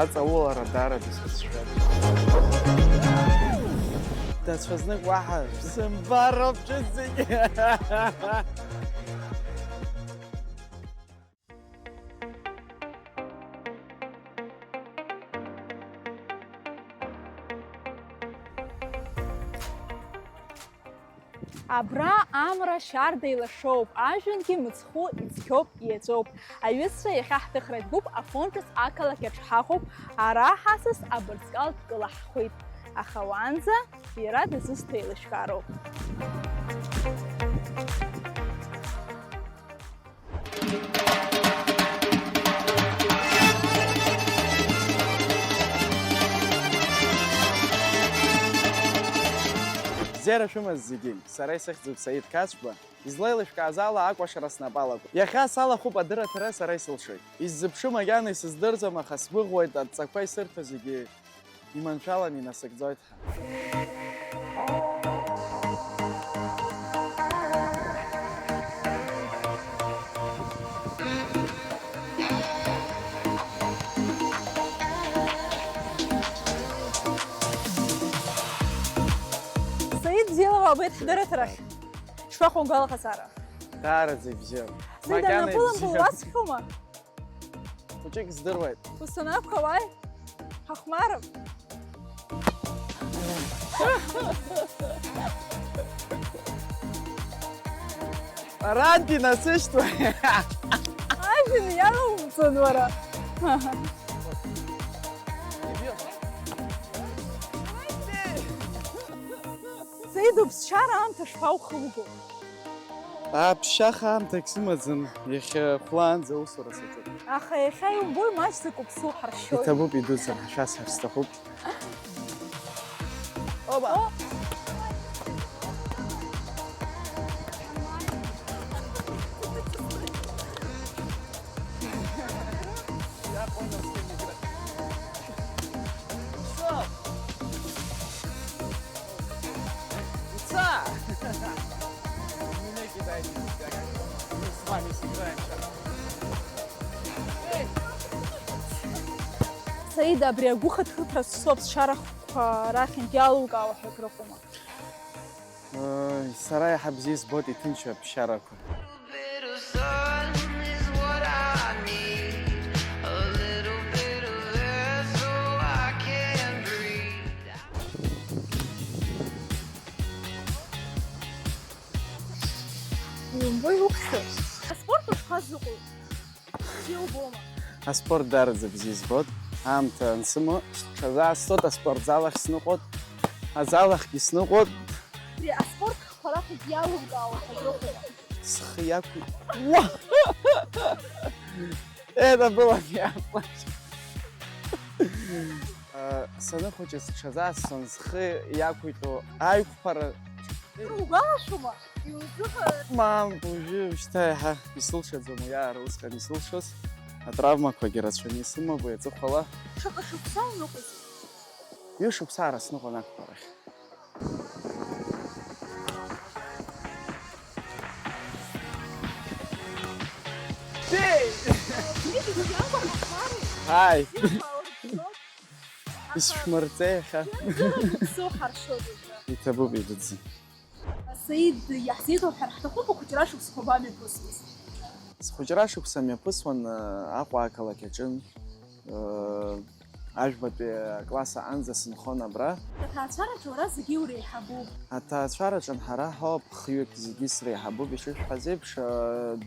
أتصور دارة بسكسشوال تسفزنك واحد سنبرب جزي Абра амра шьарда илашоуп, ажәҩангьы мыцхәы ицқьоуп, иеҵәоуп. Аҩызцәа иахьа ҳҭыхра итәуп, афронтыз ақалақь аҿы ҳаҟоуп, ара ҳасас абырҵкал дкылаҳхуеит. Аха уаанӡа иара дызусҭа еилышәкаароуп. Бзиара шәымаз зегьы, сара исыхьӡуп Саид Қацәба, излеилышәкааз ала акәашара снапалақәа. Иахьа салахуп адырраҭара сара исылшоит. Исзыԥшу макьана исыздырӡом, аха сгәыӷуеит адҵақәа исырҭо зегьы иманшәалан инасыгӡоит ҳәа. Саид бзиала вабеит ҳдырраҭарахь. Шԥахәа угәалаҟазаара? Даараӡа ибзиоуп. Саид анапылампыл уасҳәома? Хәыҷык здыруеит. Устанапқәа уааи, ҳахәмарып. Арантәи насышьҭуеит. Ажәҩан иалоумҵан уара. Саид, уԥсшьара аамҭа шԥаухылго? Аԥшьаха аамҭак сымаӡам, иахьа хәлаанӡа аусура саҿуп. Аха иахьа иумбои маҷӡак уԥсы уҳаршьоит. Иҭабуп идуӡӡам, ҳшәасҳәар сҭахуп. Оба! Саид, абри агәыхаҭыԥра зцу аԥсшьарақәа рахьынтә иалукаауа ҳәа крыҟоума? Сара иаҳа бзиа избоит иҭынчу аԥсшьарақәа. Иумбои уԥхьо. Аспорт ушԥа зыҟоу? Бзиа убома? Аспорт даараӡа бзиа избоит. Аамҭа ансымоу, сҽазаасҵоит аспортзал ахь сныҟәоит, азал ахьгьы сныҟәоит. Абри аспорт хқәа рахьынтә иалукаауа ҳәа крыҟоума? Схы иақәи... Это было неоплачено. Саныхәыҷыз сҽазаасҵон зхы иақәиҟьо аиқәԥара. Угәалашәома? Иузыҟа... Мам, уажәшьҭа иаҳа исылшаӡом уиаара усҟан исылшоз. Атравмақәагьы рацәаны исымоуп уи аҵыхәала. Шаҟа шықәса уныҟәоз? Ҩышықәсаара сныҟәон ақәԥарахь. Ҳаи! Исшәмырҵеи иахьа. Уԥсы уҳаршьоит уажәы. Иҭабуп идуӡӡам. Саид, иаҳзеиҭоуҳәар ҳҭахуп ахәыҷра шықәсқәа бамҩаԥысуаз. Схәыҷра шықәса мҩаԥысуан Аҟәа ақалақь аҿын. Ажәбатәи акласс аҟынӡа сынхон абра. Аҭаацәараҿы уара зегьы уреиҳабуп. Аҭаацәараҿы ҳара ҳауп хҩык зегьы среиҳабуп. Ишышәҳәаз еиԥш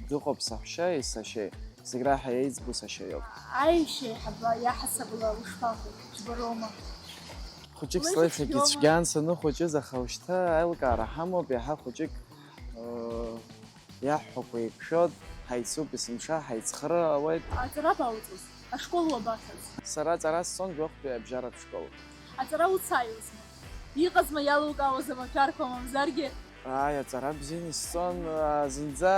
дыҟоуп саҳәшьеи сашьеи. Зегь раҳа еиҵбу сашьа иоуп. Аиашьа еиҳаба иаҳасабала ушԥаҟоу? Џьбароума? Хәыҷык слеиԥшгьы цәгьан саныхәыҷыз, аха ушьҭа аилкаара ҳамоуп, иаҳа хәыҷык иаҳҳәақәа еиқәшәоит, ҳаицуп есымша, ҳаицхры ауеит. Аҵара бауҵоз? Ашкол уабахьаз? Сара аҵара сцон Гәыхәтәи абжьаратә школ. Аҵара уцаиозма? Иҟазма иалукаауаз амаҭәарқәа мамзаргьы? Ааи, аҵара бзиан исцон, зынӡа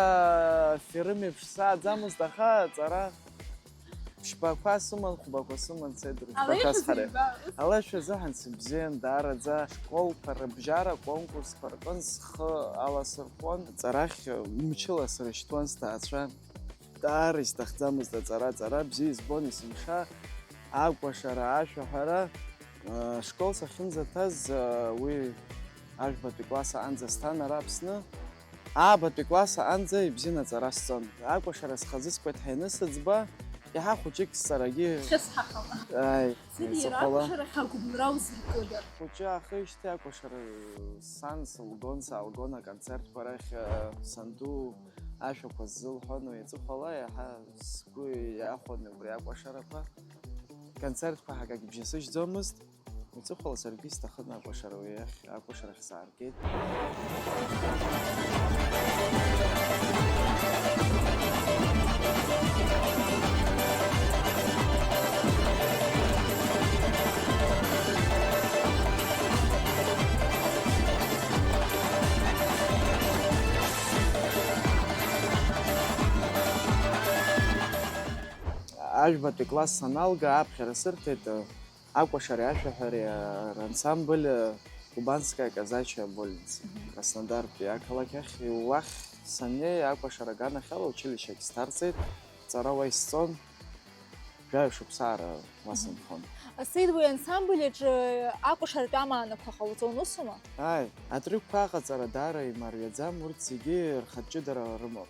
ферым еиԥш сааӡамызт, аха аҵара ԥшьбақәа сыман, хәбақәа сыман, цедру. Але шәазыҳан сыбзиан, даараӡа школқәа рыбжьара конкурсқәа рҟын схы аласырхәон. Аҵарахь мчыла срышьҭуан сҭаацәа. Даара исҭахӡамызт аҵара бзиа избон есымша, акәашара, ашәаҳәара. Школ сахьынӡаҭаз уи ажәбатәи класс аанӡа сҭан ара Аԥсны. Аабатәи класс аанӡа ибзиан аҵара сҵон. Акәашара схазыскуеит ҳаинысыӡба, иаҳа хәыҷык сарагьы. Хәыҷы ахижьҭеи акәашара сан сылгон, саалгон аконцертқәа рахь санду ашәақәа сзылҳәон, иҵыхәала иаҳа сгәы иахәон убри акәашарақәа. Концертқәа ҳагак ибжьасыжьӡомызт. Иҵыхәала саргьы исҭахын акәашара уи акәашарахь сааргеит. Ажәбатәи класс саналга аԥхьара сырҭеит акәашареи ашәаҳәареи рансамбль Кубанская казачья больница, Краснодартәи ақалақь ахь. Уахь саннеи акәашара аганахьала училищеқь сҭарҵеит. Ҵара уа исҵон, жәаҩа шықәсаара уа сынхон. Сеид, уи ансамбль аҿы акәашаратәы амаанақәа ҟауҵон, усума? Аи, атрықәқәа аҟаҵара даара имариаӡам, урҭ зегьы рхатә ҷыдара рымоуп.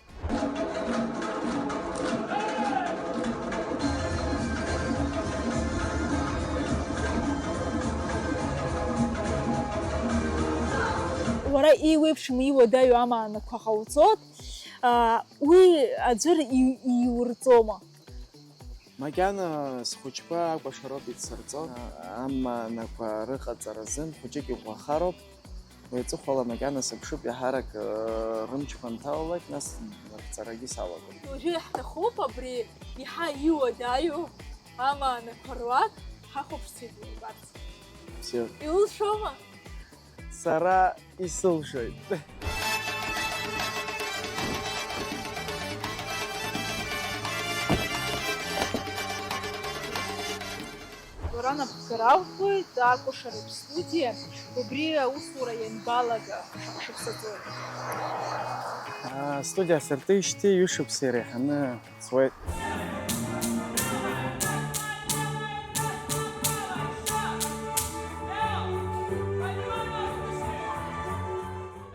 Уара иуеиԥшым, иуадаҩу амаанақәа ҟауҵоит, уи аӡәыр иурҵома? Макьана схәыҷқәа акәашароуп ицсырҵон, амаанақәа рыҟаҵаразын хәыҷык иӷәӷәахароуп. Иҵыхәала макьана сыԥшуп иаҳарак рымчқәа нҭалалак, нас рҵарагьы салагон. Уажәы иаҳҭахуп абри иаҳа иуадаҩу амаанақәа руак ҳахәаԥшцәеит убарҭ. Иулшома? Сара исылшоит. Уара напхгара алхоит акәашаратә студиа, убри аусура ианбалага шықәсаҿы? Студиа сыртижьҭеи ҩышықәса иреиҳаны ҵуеит.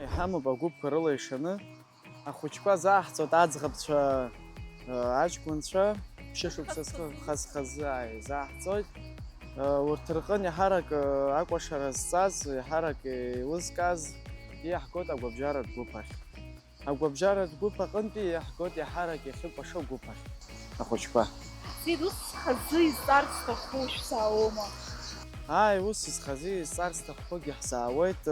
Иҳамоуп агәыԥқәа рыла ишаны, ахәыҷқәа зааҳҵоит аӡӷабцәа, аҷкәынцәа, ԥшьышықәса хаз-хазы изааҳҵоит. Урҭ рҟын иаҳарак акәашара зҵаз, иаҳарак еилызкааз иаҳгоит агәабжьаратә гәыԥ ахь. Агәабжьаратә гәыԥ аҟынтәи иаҳгоит иаҳарак иахьыкәашо агәыԥ ахь, ахәыҷқәа. Сеид, ус хазы изҵарц сҭаху шәзаауома? Аи, ус зхазы изҵарц сҭахқәагьы ҳзаауеит.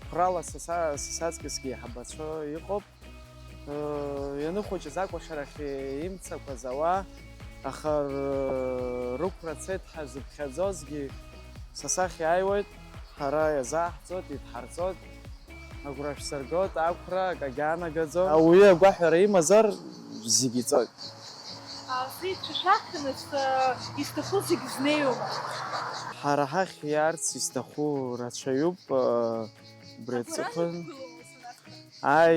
Қәрала сасаҵкьысгьы иҳабацәа иҟоуп. Ианыхәыҷыз акәашарахь имцақәаз ауаа, аха рықәра цеит ҳәа зыԥхьаӡозгьы сасахь иааиуеит, ҳара иазааҳҵоит, идҳарҵоит, агәра шәсыргоит, ақәра акагьаанагаӡом. Ауаҩы агәаҳәара имазар зегьы ицоит. Сеид, шәахьынӡ изҭаху зегьы знеиуама? Ҳара ҳахь иаарц изҭаху рацәаҩуп. Убри аҵыхәан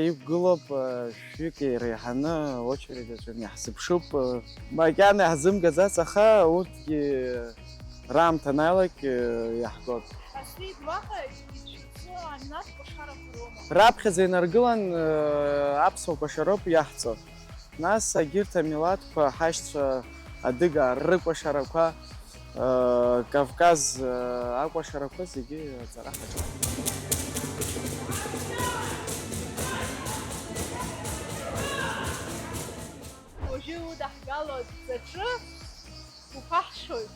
иқәгылоуп шәҩык иреиҳаны очередь аҿы иаҳзыԥшуп. Макьана иаҳзымгаӡац, аха урҭгьы раамҭа анааилак иаҳгоит. Сеид, уаҟа ишәҵо ааннат кәашарақәа роума? Раԥхьаӡа инаргылан аԥсуа кәашароуп иаҳҵо. Нас егьырҭ амилаҭқәа ҳашьцәа адыга рыкәашарақәа, Кавказ акәашарақәа зегьы аҵара ҳаҿуп. Уажәы удаҳгало аӡаҿы уқәаҳшоит.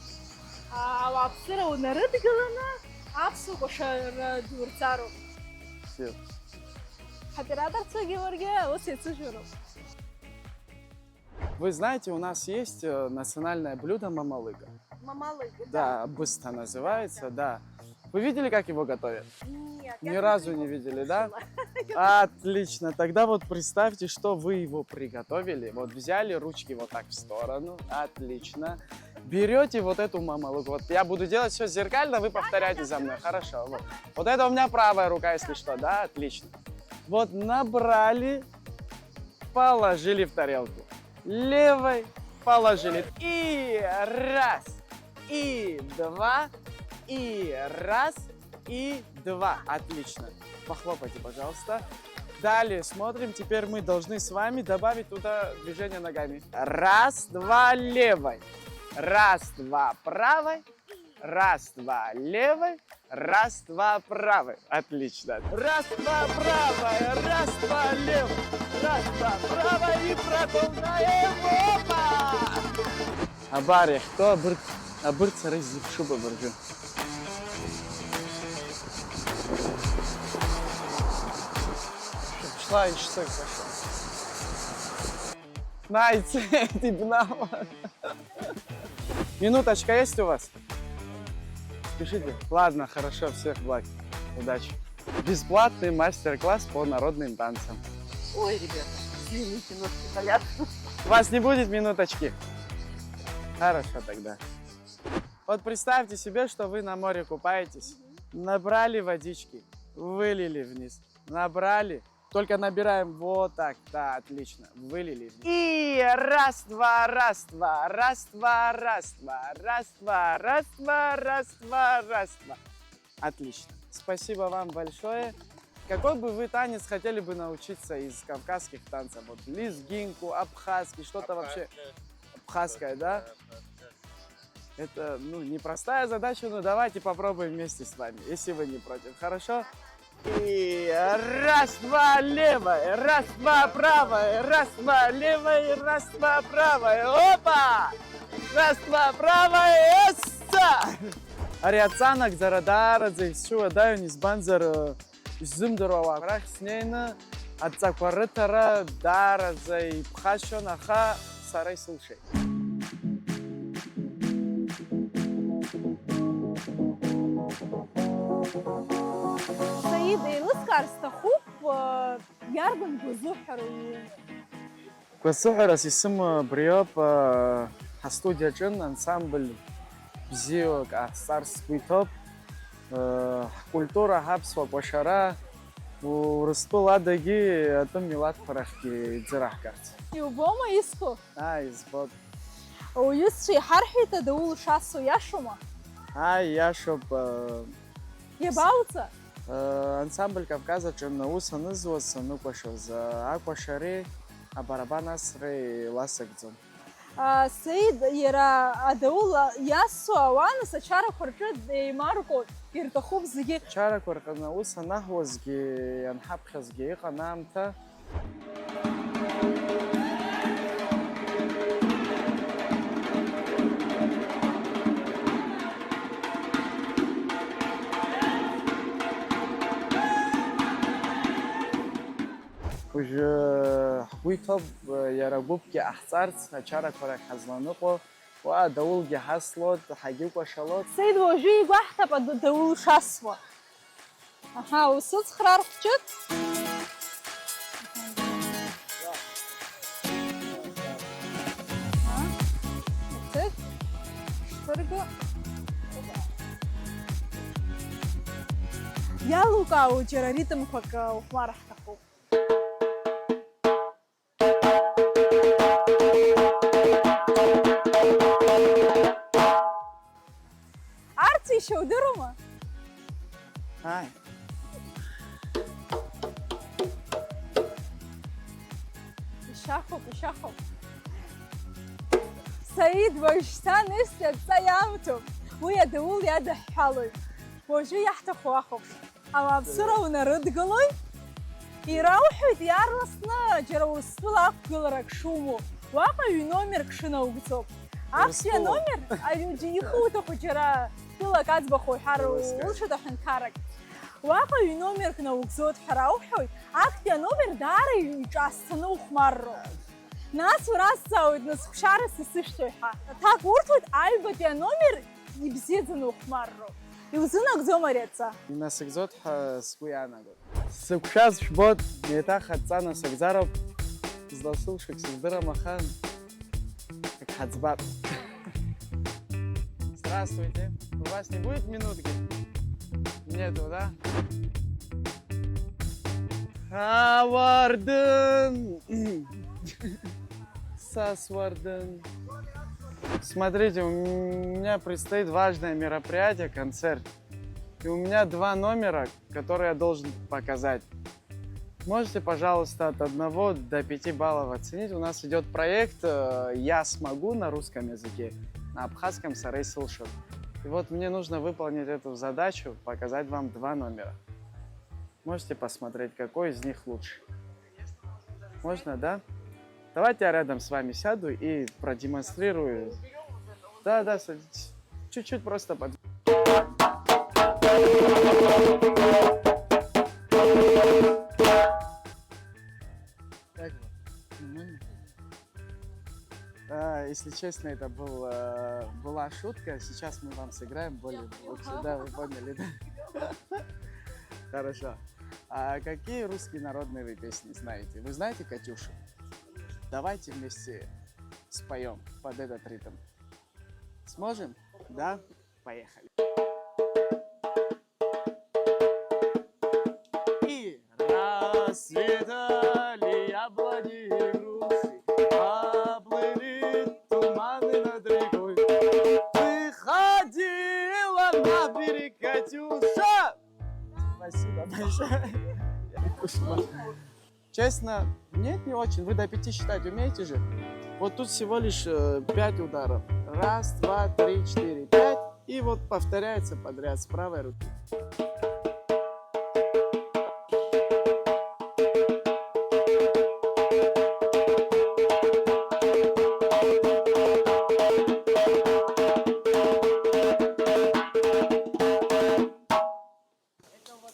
Ауааԥсыра унарыдгыланы аԥсуа кәашара дурҵароуп. Операторцәагьы уаргьы ус иацәыжәыроуп. Вы знаете, у нас есть национальное блюдо мамалыга. Мамалыга, Да, быстро называется, да. Вы видели, как его готовят? Нет. Ни разу не видели, да? Отлично. Тогда вот представьте, что вы его приготовили. Вот взяли ручки вот так в сторону. Отлично. Берете вот эту мамалыгу. Вот я буду делать все зеркально, вы повторяйте за мной. Хорошо. Вот. Вот это у меня правая рука, если что, да? Отлично. Вот набрали, положили в тарелку. Левой положили. И раз, и два, и раз, и два. Отлично. Похлопайте, пожалуйста. Далее смотрим. Теперь мы должны с вами добавить туда движение ногами. Раз, два, левой. Раз, два, правой. Раз, два, левой. Раз, два, правой. Отлично. Раз, два, правой. Раз, два, левой. Раз, два, правой. И продолжаем. Опа! Абария, кто абырца разипшуба быржу. Шла и что пошла. Найти, ты бнала. Минуточка есть у вас? Спешите. Ладно, хорошо, всех благ. Удачи. Бесплатный мастер-класс по народным танцам. Ой, ребята, извините, ножки болят. У вас не будет минуточки? Хорошо тогда. Вот представьте себе, что вы на море купаетесь. Набрали водички, вылили вниз. Набрали. Только набираем вот так. Да, отлично. Вылили. И раз, два, раз, два, раз, два, раз, два, раз, два, раз, два, раз, два, раз, два. Отлично. Спасибо вам большое. Какой бы вы танец хотели бы научиться из кавказских танцев? Вот лезгинку, абхазский, что-то вообще. Абхазская, да? Это, непростая задача, но давайте попробуем вместе с вами, если вы не против. Хорошо? И раз, два, левая, раз, два, правая, раз, два, левая, раз, два, правая. Опа! Раз, два, правая, эсса! Ариацанак зарадарадзе, исчува даю низбанзар изымдырова. Бірақ снейна атцакварытара дарадзе и пхашонаха сарай слушай. سيد الاسكار استخوف ياربن بزحر Квасухарас исым бриоп хастудия джин ансамбль бзиок ахсарс квитоп культура хабсва квашара урыстул адаги атым милат парахки дзирахкарц. يوبوما يسكو Избот. ويسشي حرحي تدول شاسو يشوما Яшоп يباوتا ансамбль Кавказа джин усанызуаса нуквашоз аквашаре абарабанасры ласакдзон. سيد يرا أدول ياسو وانا سشارة خرجت ماركو يرتخوب زي Чара кваркана уса нахвозги анхапхазги канамта. Уже хуйтоб ярагубки ахцарц чара кварак хазлануко ва даулги хаслот хагиука шалот. سيد وجوي واحدة بدول شاسو أها وصوت خرار خجت يا لوكا وجرى ريتم فك وما راح تخوف عرتي شو درمه Ай. بشاخو سيد وجتان استد سيامتم ويا دول يد حلو وجو يحت خواخو اما بسرعة ونرد قلوي يروحوا يارلسنا جروا السلاف قلرك شومو واقع نومر كشنا وقتوب عارف يا نومر ايوجي يخوتو خجرا كلا كاتبه خو حارو وشو دحين كارك واقع نومر كنا وقزود حراوحوي عكت يا نومر داري يجاسنو خمارو ناس وراسا ودنس خشارة سسشتوحا تاك ورتود عيبت يا نومر يبزيدنو خمارو Иузынагӡом ари адҵа. Инасыгӡоит ҳәа сгәы иаанагоит. Сзықәшәаз жәбоит, еиҭах адҵа насыгӡароуп. Зласылшогь сыздырам, аха как ҳаӡбап. Здравствуйте. У вас не будет минутки? Нету, да? Хавардын! Сасвардын! Смотрите, у меня предстоит важное мероприятие, концерт. И у меня 2 номера, которые я должен показать. Можете, пожалуйста, от 1 до 5 баллов оценить? У нас идет проект «Я смогу» на русском языке, на абхазском «Сарай слышит». И вот мне нужно выполнить эту задачу, показать вам 2 номера. Можете посмотреть, какой из них лучше. Можно, да? Давайте я рядом с вами сяду и продемонстрирую. Да, садитесь. Чуть-чуть просто под... Так, нормально? Если честно, это была шутка. Сейчас мы вам сыграем более лучше. Да, вы поняли, да? Хорошо. А какие русские народные вы песни знаете? Вы знаете «Катюшу»? Давайте вместе споем под этот ритм. Сможем? Да? Поехали. И расцветали яблони и груши, поплыли туманы над рекой. Выходила на берег Катюша. Спасибо большое. Честно, нет, не очень. Вы до 5 считать умеете же? Вот тут всего лишь 5 ударов. 1, 2, 3, 4, 5. И вот повторяется подряд с правой руки.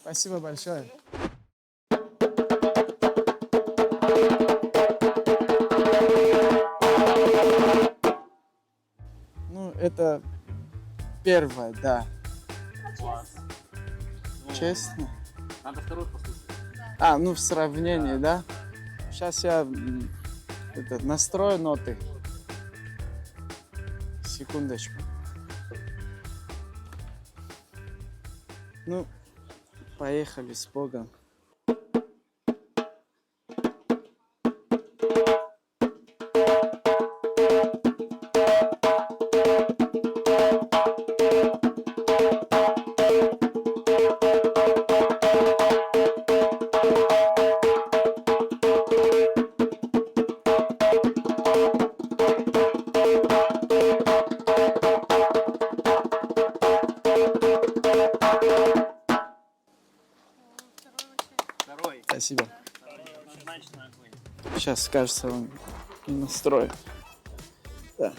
Спасибо большое. Ну, это первое, да. Честно? Надо второй послушать. Ну в сравнении, да? Сейчас я настрою ноты. Секундочку. Ну, поехали с Богом. Второй. Спасибо. Значит, на огонь. Сейчас, кажется, он настроит. Да.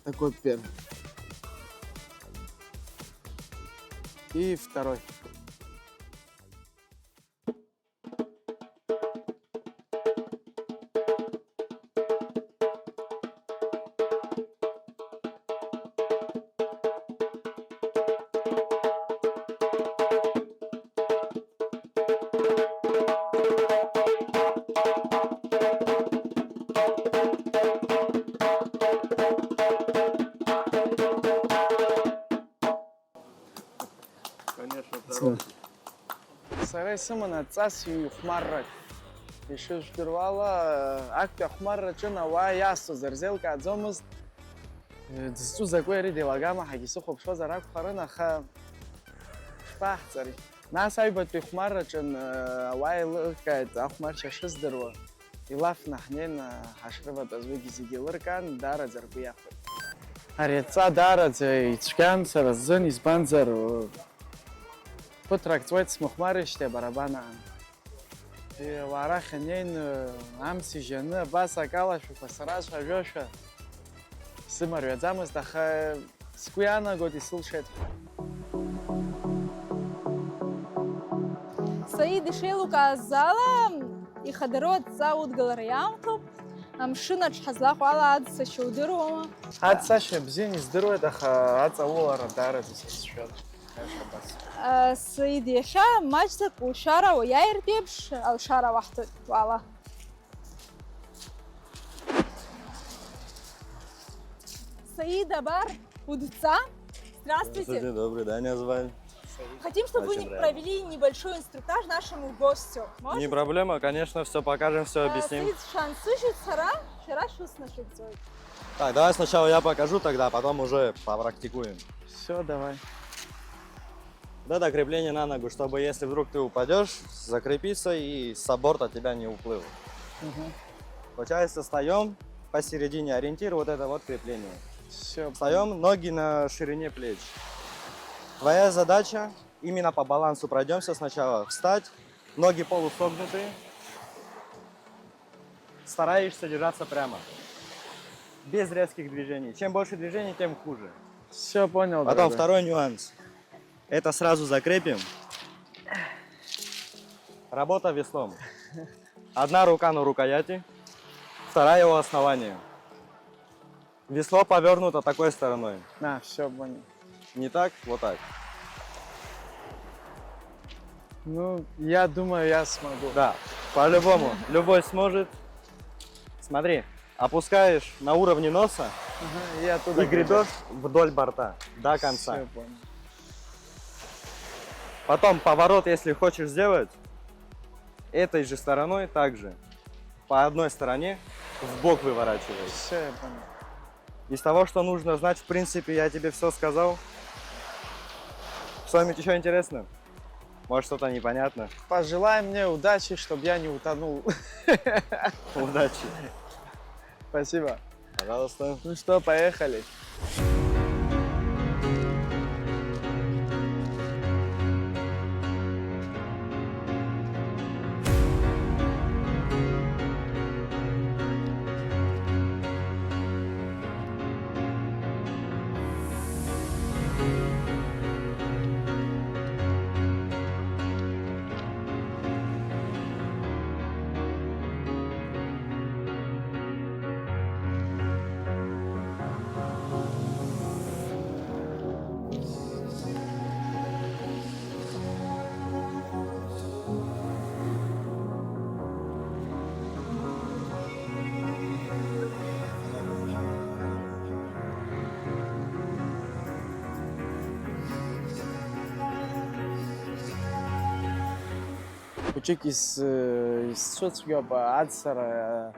Такой первый. И второй. Конечно, второй. Сарай сымана цасью хмаррак. Еще ждырвала акпя хмаррачын ауаа иасҭоз рзеилкааӡомызт. Дызҿу закәи ари деилагама ҳагьисыхәаԥшуазар акәхарын, аха шԥаҳҵари. Нас аҩбатәи хәмарраҿын ауаа еилыркааит ахәмаршьа шыздыруа. Илафны ҳнеины ҳашрыватәаз уигьы зегьы еилыркаан, даараӡа ргәы иахәеит. Ари адҵа даараӡа ицәгьан сара сзын, избанзар ԥыҭрак ҵуеит смыхәмарижьҭеи абарабанаан. Ауаа рахь анеины амц ижьаны абас акалашәақәа сара сҳәажәошәа сымарҩаӡамызт, аха сгәы иаанагоит исылшеит. Саид, Саид ишеилукаазала ихадароу адҵа удгылара иаамҭоуп. Амшынаҿ ҳазлаҟоу ала аӡсашьа удыруама? Аӡсашьа бзиан издыруеит, аха аҵаулара даараӡа сацәшәоит. Саид, иахьа маҷӡак ушара уиааиртә еиԥш алшара уаҳҭоит, уаала. Саид, абар, удца. Здравствуйте. Добрый день, меня звали. Хотим, чтобы вы Очень рад. провели небольшой инструктаж нашему гостю. Можно? Не проблема, конечно, все покажем, все объясним. Саид, шансышит сара, шара шуснашит зоит. Так, давай сначала я покажу тогда, потом уже попрактикуем. Все, давай. Вот это крепление на ногу, чтобы если вдруг ты упадешь, закрепиться и с борта тебя не уплыл. Получается, встаем посередине, ориентир вот это вот крепление. Все. Встаем, ноги на ширине плеч. Твоя задача, именно по балансу пройдемся сначала. Встать, ноги полусогнутые. Стараешься держаться прямо. Без резких движений. Чем больше движений, тем хуже. Все, понял. Потом дорогой. второй нюанс. Это сразу закрепим. Работа веслом. Одна рука на рукояти, вторая у основания. Весло повернуто такой стороной. На, все, понял. Не так, вот так. Ну, я думаю, я смогу. Да, по-любому. Любой сможет. Смотри, опускаешь на уровне носа Ага, и оттуда и гребешь вдоль борта до конца. Все, понял. Потом поворот, если хочешь сделать, этой же стороной также. По одной стороне в бок выворачиваешь. Все, я понял. Из того, что нужно знать, в принципе, я тебе все сказал. Что-нибудь еще интересно? Может, что-то непонятно? Пожелай мне удачи, чтобы я не утонул. Удачи. Спасибо. Пожалуйста. Ну что, поехали. Хәыҷык исцәыцәгьоуп аӡсара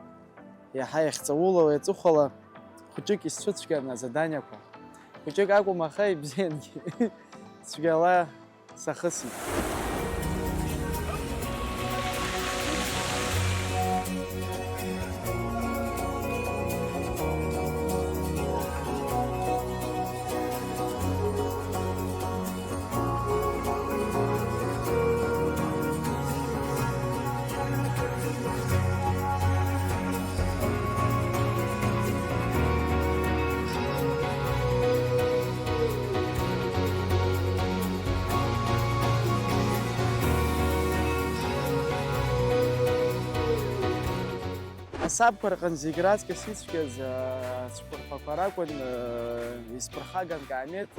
иаҳа иахьҵаулоу иаҵыхәала, хәыҷык исцәыцәгьан азаданиақәа. Хәыҷык акәым, аха ибзиангьы цәгьала сахысит. Асабқәа рҟны зегь раҵкыс ицәгьаз ацәқәырԥақәа ракәын исԥырхаган Каамеҭ.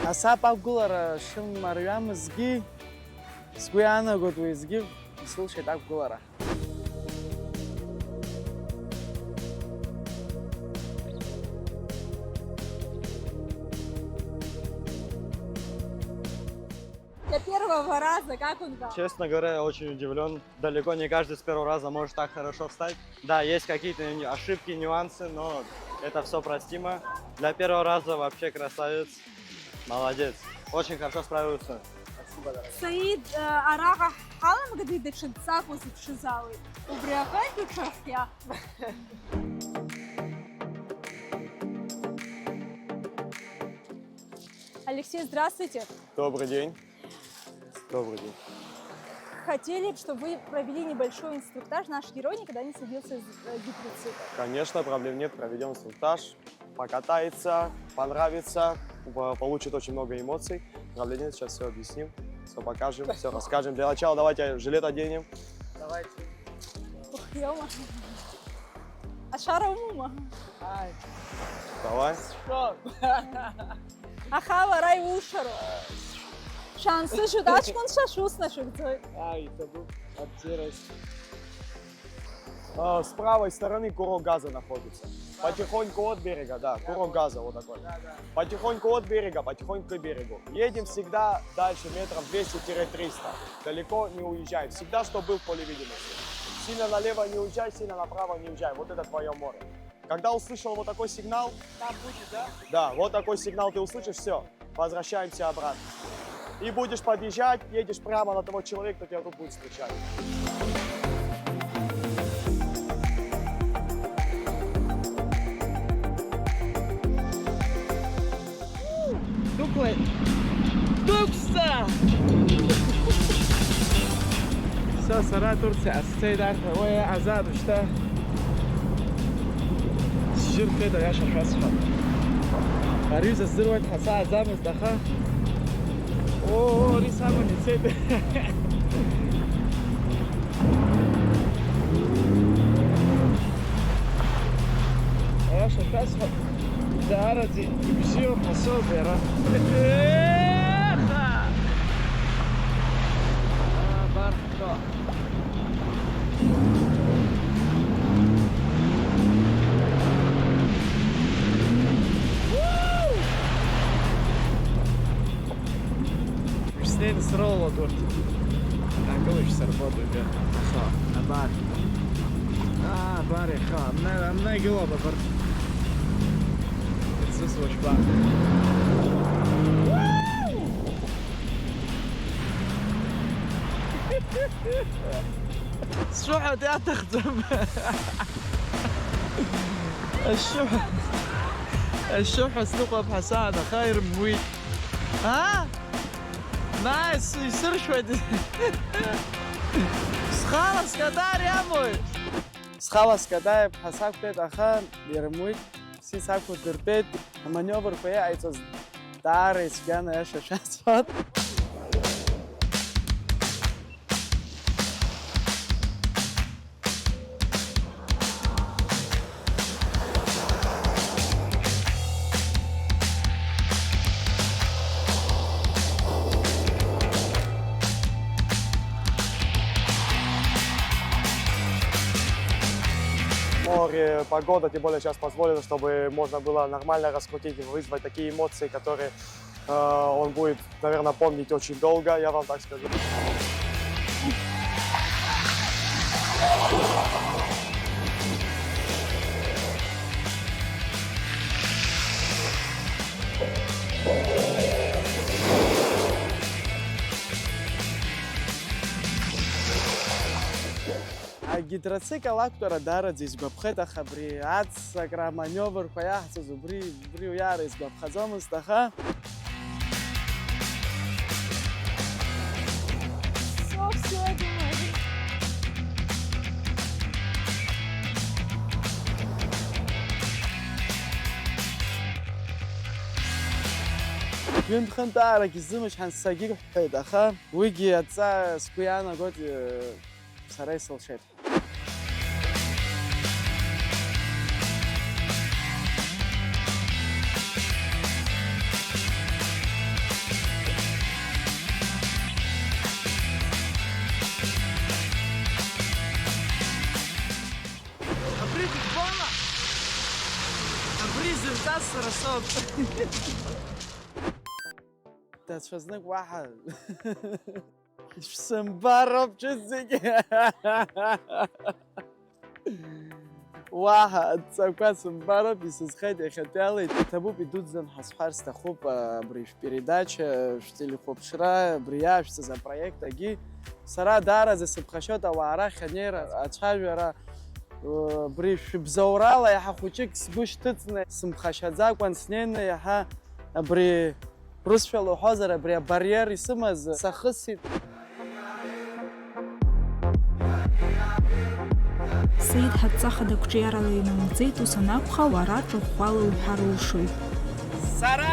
Асаб ақәгылара шымариамызгьы сгәы иаанагоит уеизгьы исылшеит ақәгылара. Для первого раза, как он вам? Честно говоря, я очень удивлен. Далеко не каждый с первого раза может так хорошо встать. Да, есть какие-то ошибки, нюансы, но это все простимо. Для первого раза вообще красавец. Молодец. Очень хорошо справился. Саид, араҟа ҳаламгадеи даҽа дҵакәа зыԥшызаауеит. Убри аҟынтә уҽархиа. Алексей, здравствуйте. Добрый день. Добрый день. Хотели, чтобы вы провели небольшой инструктаж. Наш герой никогда не садился с гидроцикла. Конечно, проблем нет. Проведем инструктаж. Покатается, понравится, получит очень много эмоций. Проблем нет, сейчас все объясним, все покажем, все расскажем. Для начала давайте жилет оденем. Давайте. Ух, ё-моё. А шарамума. Ай, Давай. что? Ахава рай ушаро. Шансы жудачкун шашус нашукцой. Ай, табу. Обтирайся. С правой стороны курок газа находится. Потихоньку от берега, да, курок газа вот такой. Потихоньку от берега, потихоньку к берегу. Едем всегда дальше метров 200-300. Далеко не уезжаем. Всегда, что был в поле видимости. Сильно налево не уезжай, сильно направо не уезжай. Вот это твое море. Когда услышал вот такой сигнал, Там будет, да? да, вот такой сигнал ты услышишь, все, возвращаемся обратно. И будешь подъезжать, едешь прямо на того человека, кто тебя тут будет встречать. Дуклай. Дукса! Все, сара Турция. Асцейд арха. Ой, азад, что? Жир кеда, я шахасха. Ариза здоровать хаса азам издаха. О, рисаму не цепи. Я шахасха. Даради, бжио хасо бера. Эха! Бархо. Steden srollo dort. Akılış sarpodu bir. Aha, bar. Bari ha. Ne gelo bar. Sus hoş bak. الشوحة دي هتخدم. الشوحة سلوقها بحسانة خير مويت. ها؟ نايس يصير شوي. خلاص كدار يا موي. خلاص كدار بحساب بيت أخان يرمويت. سي ساكو دربيت. مانيوفر فيها عايز دارس كان ايش شات. Море, погода, тем более сейчас позволила, чтобы можно было нормально раскрутить и вызвать такие эмоции, которые он будет, наверное, помнить очень долго, я вам так скажу. Гидроцикл актора даради избабхета хабри ацакра маневр паяхца зубри уяр избабхазом истаха. Все, я думаю. Gün khantara gizimish hansagig pedaha wigi atsa skuyana god saray solshet. رصاد تشزنك واحد سمبرب جزك واحد سوكا سمبرب يسخيد يختالي تبو بدود زن حسحار стахоп бриш передача штили хопшра брияш за проект аги сара дара за сбхашота вара ханера ачавера бриш бзаурала я хучик сбуштыцна сбхашадзакван снена я бри русшәа луҳәозар абри абариер исымаз сахысит. Саид ҳадҵаха дақәҿиарала инамуӡеит, ус анакәха, уара ҿыӷәӷәала уҳәар улшоит. Сара